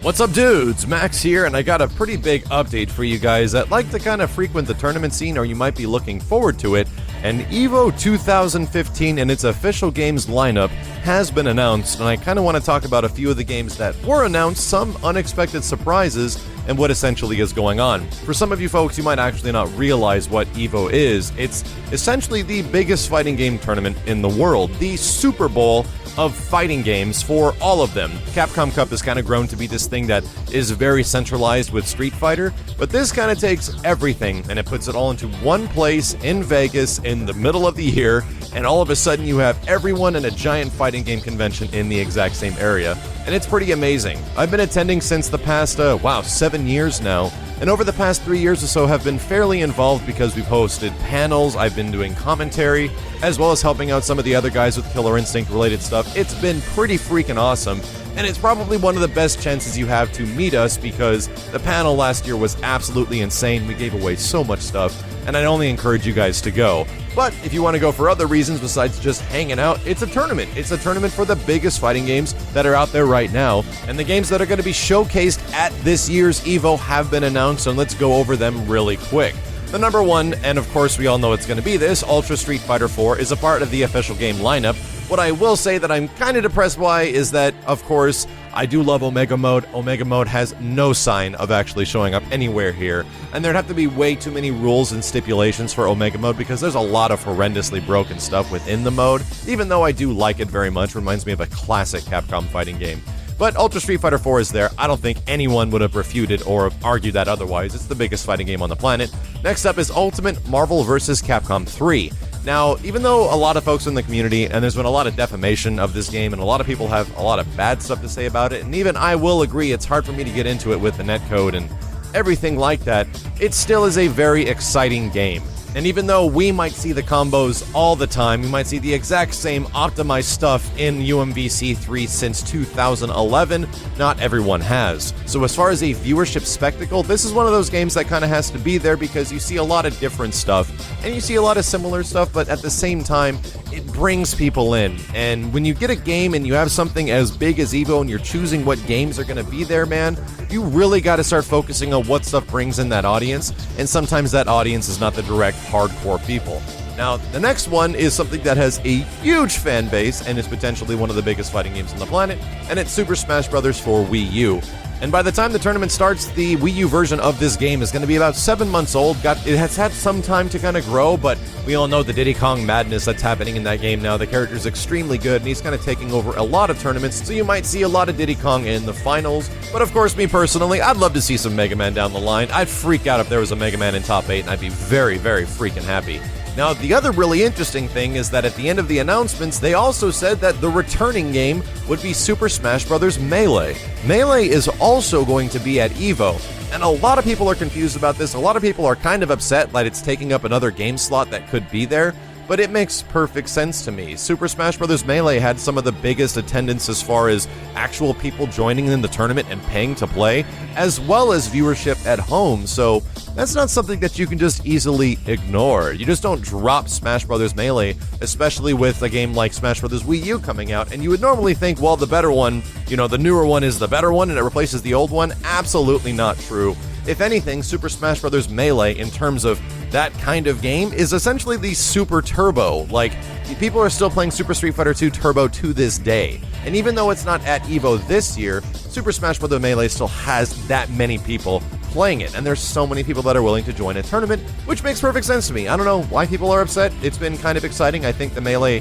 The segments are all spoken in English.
What's up, dudes? Max here, and I got a pretty big update for you guys that like to kind of frequent the tournament scene, or you might be looking forward to it. And EVO 2015 and its official games lineup has been announced, and I kind of want to talk about a few of the games that were announced, some unexpected surprises, and what essentially is going on. For some of you folks, you might actually not realize what EVO is. It's essentially the biggest fighting game tournament in the world, the Super Bowl of fighting games for all of them. Capcom Cup has kind of grown to be this thing that is very centralized with Street Fighter, but this kind of takes everything and it puts it all into one place in Vegas in the middle of the year, and all of a sudden you have everyone in a giant fighting game convention in the exact same area, and it's pretty amazing. I've been attending since the past, 7 years now, and over the past 3 years or so have been fairly involved because we've hosted panels, I've been doing commentary, as well as helping out some of the other guys with Killer Instinct related stuff. It's been pretty freaking awesome, and it's probably one of the best chances you have to meet us because the panel last year was absolutely insane. We gave away so much stuff, and I'd only encourage you guys to go. But if you want to go for other reasons besides just hanging out, it's a tournament. It's a tournament for the biggest fighting games that are out there right now, and the games that are going to be showcased at this year's EVO have been announced, and let's go over them really quick. The number one, and of course we all know it's going to be this, Ultra Street Fighter 4 is a part of the official game lineup. What I will say that I'm kind of depressed by is that, of course, I do love Omega Mode. Omega Mode has no sign of actually showing up anywhere here, and there'd have to be way too many rules and stipulations for Omega Mode because there's a lot of horrendously broken stuff within the mode, even though I do like it very much. Reminds me of a classic Capcom fighting game. But Ultra Street Fighter 4 is there. I don't think anyone would have refuted or argued that otherwise. It's the biggest fighting game on the planet. Next up is Ultimate Marvel vs. Capcom 3. Now, even though a lot of folks in the community, and there's been a lot of defamation of this game, and a lot of people have a lot of bad stuff to say about it, and even I will agree it's hard for me to get into it with the netcode and everything like that, it still is a very exciting game. And even though we might see the combos all the time, we might see the exact same optimized stuff in UMVC 3 since 2011, not everyone has. So as far as a viewership spectacle, this is one of those games that kind of has to be there because you see a lot of different stuff, and you see a lot of similar stuff, but at the same time, it brings people in. And when you get a game and you have something as big as EVO and you're choosing what games are going to be there, man, you really got to start focusing on what stuff brings in that audience, and sometimes that audience is not the direct hardcore people. Now, the next one is something that has a huge fan base and is potentially one of the biggest fighting games on the planet, and it's Super Smash Bros. For Wii U. And by the time the tournament starts, the Wii U version of this game is going to be about 7 months old. It has had some time to kind of grow, but we all know the Diddy Kong madness that's happening in that game now. The character's extremely good, and he's kind of taking over a lot of tournaments, so you might see a lot of Diddy Kong in the finals. But of course, me personally, I'd love to see some Mega Man down the line. I'd freak out if there was a Mega Man in top 8, and I'd be very, very freaking happy. Now, the other really interesting thing is that at the end of the announcements, they also said that the returning game would be Super Smash Bros. Melee. Melee is also going to be at EVO, and a lot of people are confused about this. A lot of people are kind of upset that it's taking up another game slot that could be there, but it makes perfect sense to me. Super Smash Bros. Melee had some of the biggest attendance as far as actual people joining in the tournament and paying to play, as well as viewership at home, so that's not something that you can just easily ignore. You just don't drop Smash Bros. Melee, especially with a game like Smash Bros. Wii U coming out, and you would normally think, well, the better one, the newer one is the better one and it replaces the old one. Absolutely not true. If anything, Super Smash Bros. Melee, in terms of that kind of game, is essentially the Super Turbo. Like, people are still playing Super Street Fighter 2 Turbo to this day. And even though it's not at EVO this year, Super Smash Bros. Melee still has that many people playing it, and there's so many people that are willing to join a tournament, which makes perfect sense to me. I don't know why people are upset. It's been kind of exciting. I think the Melee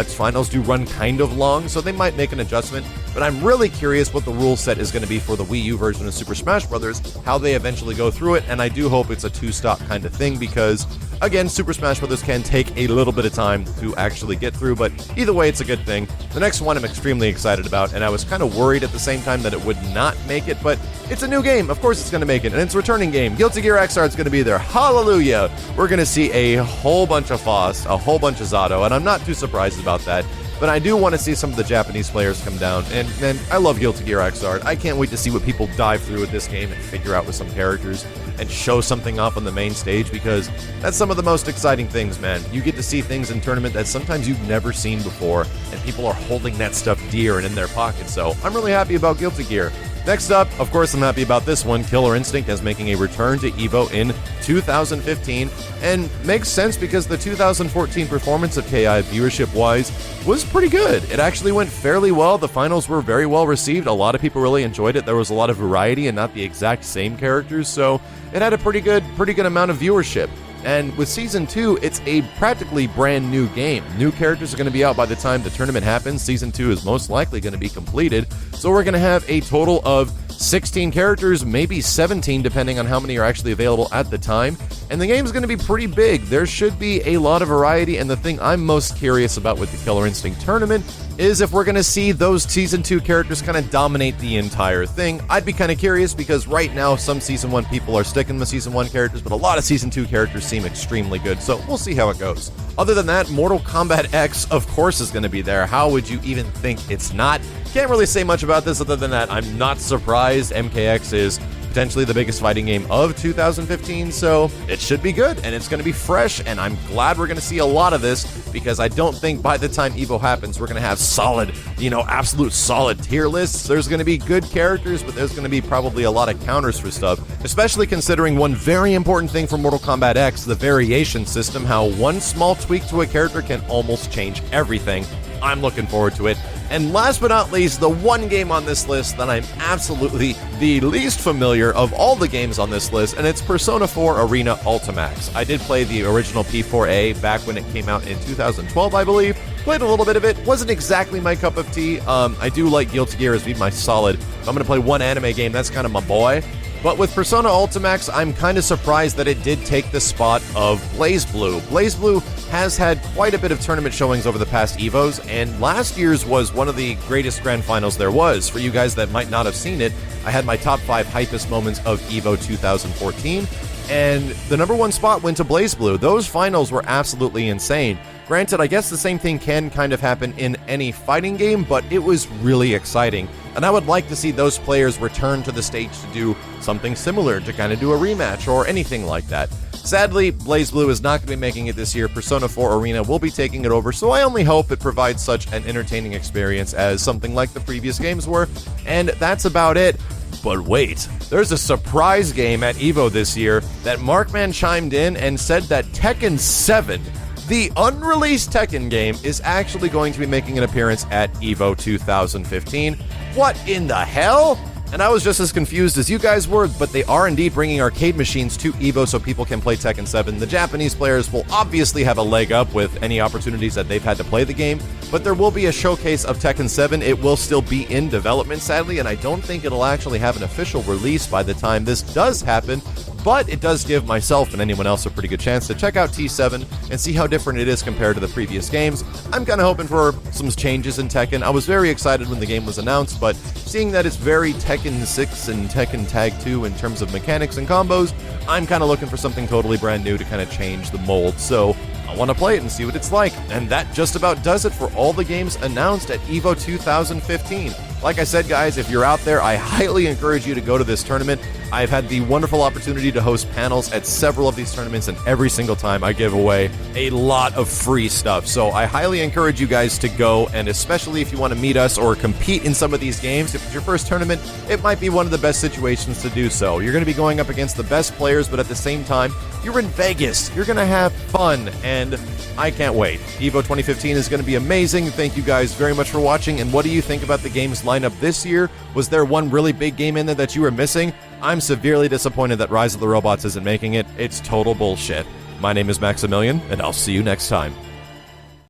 finals do run kind of long, so they might make an adjustment, but I'm really curious what the rule set is going to be for the Wii U version of Super Smash Bros., how they eventually go through it, and I do hope it's a two-stop kind of thing because, again, Super Smash Bros. Can take a little bit of time to actually get through, but either way, it's a good thing. The next one I'm extremely excited about, and I was kind of worried at the same time that it would not make it, but it's a new game. Of course it's going to make it, and it's a returning game. Guilty Gear Xrd is going to be there. Hallelujah! We're going to see a whole bunch of Faust, a whole bunch of Zato, and I'm not too surprised about that. But I do want to see some of the Japanese players come down, and I love Guilty Gear Xrd. I can't wait to see what people dive through with this game and figure out with some characters and show something off on the main stage, because that's some of the most exciting things, man. You get to see things in tournament that sometimes you've never seen before, and people are holding that stuff dear and in their pockets, so I'm really happy about Guilty Gear. Next up, of course, I'm happy about this one. Killer Instinct is making a return to EVO in 2015, and makes sense because the 2014 performance of KI viewership-wise was pretty good. It actually went fairly well. The finals were very well received. A lot of people really enjoyed it. There was a lot of variety and not the exact same characters, so it had a pretty good amount of viewership. And with Season 2, it's a practically brand new game. New characters are going to be out by the time the tournament happens. Season 2 is most likely going to be completed. So we're going to have a total of 16 characters, maybe 17, depending on how many are actually available at the time. And the game's going to be pretty big. There should be a lot of variety, and the thing I'm most curious about with the Killer Instinct tournament is if we're going to see those Season 2 characters kind of dominate the entire thing. I'd be kind of curious because right now some Season 1 people are sticking with Season 1 characters, but a lot of Season 2 characters seem extremely good, so we'll see how it goes. Other than that, Mortal Kombat X, of course, is going to be there. How would you even think it's not? Can't really say much about this other than that I'm not surprised. MKX is potentially the biggest fighting game of 2015, so it should be good, and it's going to be fresh, and I'm glad we're going to see a lot of this, because I don't think by the time EVO happens, we're going to have solid, absolute solid tier lists. There's going to be good characters, but there's going to be probably a lot of counters for stuff, especially considering one very important thing for Mortal Kombat X, the variation system, how one small tweak to a character can almost change everything. I'm looking forward to it. And last but not least, the one game on this list that I'm absolutely the least familiar of all the games on this list, and it's Persona 4 Arena Ultimax. I did play the original P4A back when it came out in 2012, I believe. Played a little bit of it. Wasn't exactly my cup of tea. I do like Guilty Gear as being my solid. If I'm going to play one anime game, that's kind of my boy. But with Persona Ultimax, I'm kind of surprised that it did take the spot of BlazBlue. BlazBlue has had quite a bit of tournament showings over the past EVOs, and last year's was one of the greatest grand finals there was. For you guys that might not have seen it, I had my top 5 hypest moments of EVO 2014, and the number 1 spot went to BlazBlue. Those finals were absolutely insane. Granted, I guess the same thing can kind of happen in any fighting game, but it was really exciting. And I would like to see those players return to the stage to do something similar, to kind of do a rematch or anything like that. Sadly, BlazBlue is not going to be making it this year. Persona 4 Arena will be taking it over, so I only hope it provides such an entertaining experience as something like the previous games were. And that's about it. But wait, there's a surprise game at EVO this year that Markman chimed in and said that Tekken 7, the unreleased Tekken game, is actually going to be making an appearance at EVO 2015. What in the hell? And I was just as confused as you guys were, but they are indeed bringing arcade machines to EVO so people can play Tekken 7. The Japanese players will obviously have a leg up with any opportunities that they've had to play the game, but there will be a showcase of Tekken 7. It will still be in development, sadly, and I don't think it'll actually have an official release by the time this does happen. But it does give myself and anyone else a pretty good chance to check out T7 and see how different it is compared to the previous games. I'm kind of hoping for some changes in Tekken. I was very excited when the game was announced, but seeing that it's very Tekken 6 and Tekken Tag 2 in terms of mechanics and combos, I'm kind of looking for something totally brand new to kind of change the mold. So I want to play it and see what it's like. And that just about does it for all the games announced at EVO 2015. Like I said, guys, if you're out there, I highly encourage you to go to this tournament. I've had the wonderful opportunity to host panels at several of these tournaments, and every single time I give away a lot of free stuff. So I highly encourage you guys to go, and especially if you want to meet us or compete in some of these games, if it's your first tournament, it might be one of the best situations to do so. You're going to be going up against the best players, but at the same time, you're in Vegas. You're going to have fun, and I can't wait. EVO 2015 is going to be amazing. Thank you guys very much for watching, and what do you think about the games lineup this year? Was there one really big game in there that you were missing? I'm severely disappointed that Rise of the Robots isn't making it. It's total bullshit. My name is Maximilian, and I'll see you next time.